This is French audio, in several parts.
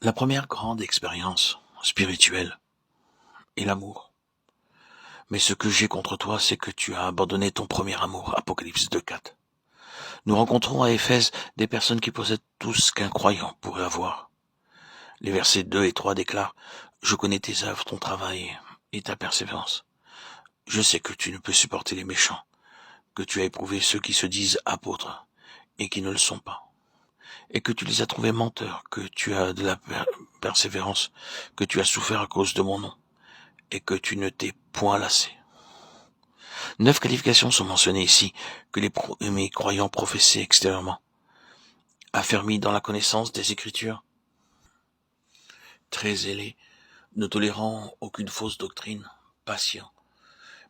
La première grande expérience spirituelle est l'amour. Mais ce que j'ai contre toi, c'est que tu as abandonné ton premier amour. Apocalypse 2:4. Nous rencontrons à Éphèse des personnes qui possèdent tout ce qu'un croyant pourrait avoir. Les versets 2 et 3 déclarent « Je connais tes œuvres, ton travail et ta persévérance. Je sais que tu ne peux supporter les méchants, que tu as éprouvé ceux qui se disent apôtres et qui ne le sont pas, et que tu les as trouvés menteurs, que tu as de la persévérance, que tu as souffert à cause de mon nom, et que tu ne t'es point lassé. » 9 qualifications sont mentionnées ici que les premiers croyants professaient extérieurement. Affermis dans la connaissance des Écritures, très zélés, ne tolérant aucune fausse doctrine, patients.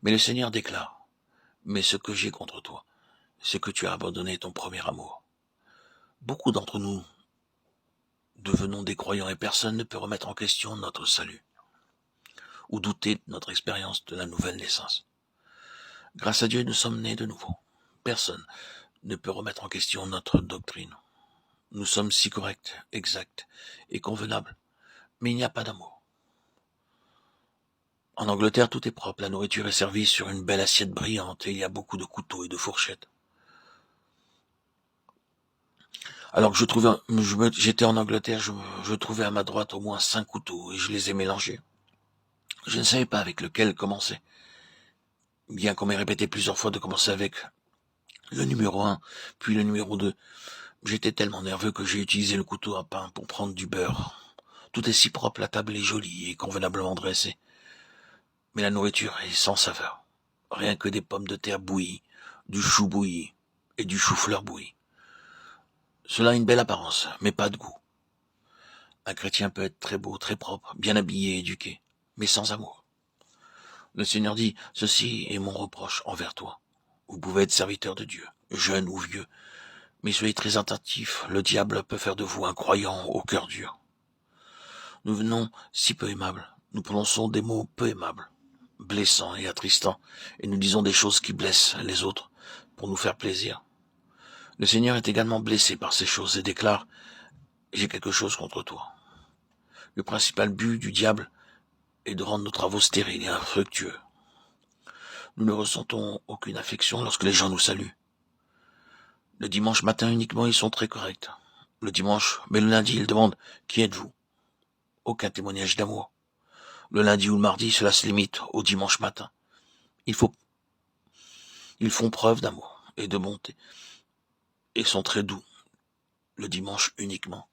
Mais le Seigneur déclare « Mais ce que j'ai contre toi, c'est que tu as abandonné ton premier amour. » Beaucoup d'entre nous devenons des croyants et personne ne peut remettre en question notre salut ou douter de notre expérience de la nouvelle naissance. Grâce à Dieu, nous sommes nés de nouveau. Personne ne peut remettre en question notre doctrine. Nous sommes si corrects, exacts et convenables, mais il n'y a pas d'amour. En Angleterre, tout est propre, la nourriture est servie sur une belle assiette brillante et il y a beaucoup de couteaux et de fourchettes. Alors que j'étais en Angleterre, je trouvais à ma droite au moins 5 couteaux et je les ai mélangés. Je ne savais pas avec lequel commencer. Bien qu'on m'ait répété plusieurs fois de commencer avec le numéro 1, puis le numéro 2. J'étais tellement nerveux que j'ai utilisé le couteau à pain pour prendre du beurre. Tout est si propre, la table est jolie et convenablement dressée. Mais la nourriture est sans saveur. Rien que des pommes de terre bouillies, du chou bouilli et du chou-fleur bouilli. Cela a une belle apparence, mais pas de goût. Un chrétien peut être très beau, très propre, bien habillé, éduqué, mais sans amour. Le Seigneur dit, ceci est mon reproche envers toi. Vous pouvez être serviteur de Dieu, jeune ou vieux, mais soyez très attentifs, le diable peut faire de vous un croyant au cœur dur. Nous venons si peu aimables, nous prononçons des mots peu aimables, blessants et attristants, et nous disons des choses qui blessent les autres pour nous faire plaisir. Le Seigneur est également blessé par ces choses et déclare, j'ai quelque chose contre toi. Le principal but du diable est de rendre nos travaux stériles et infructueux. Nous ne ressentons aucune affection lorsque les gens nous saluent. Le dimanche matin uniquement, ils sont très corrects. Le dimanche, mais le lundi, ils demandent « Qui êtes-vous » Aucun témoignage d'amour. Le lundi ou le mardi, cela se limite au dimanche matin. Ils font preuve d'amour et de bonté et sont très doux le dimanche uniquement.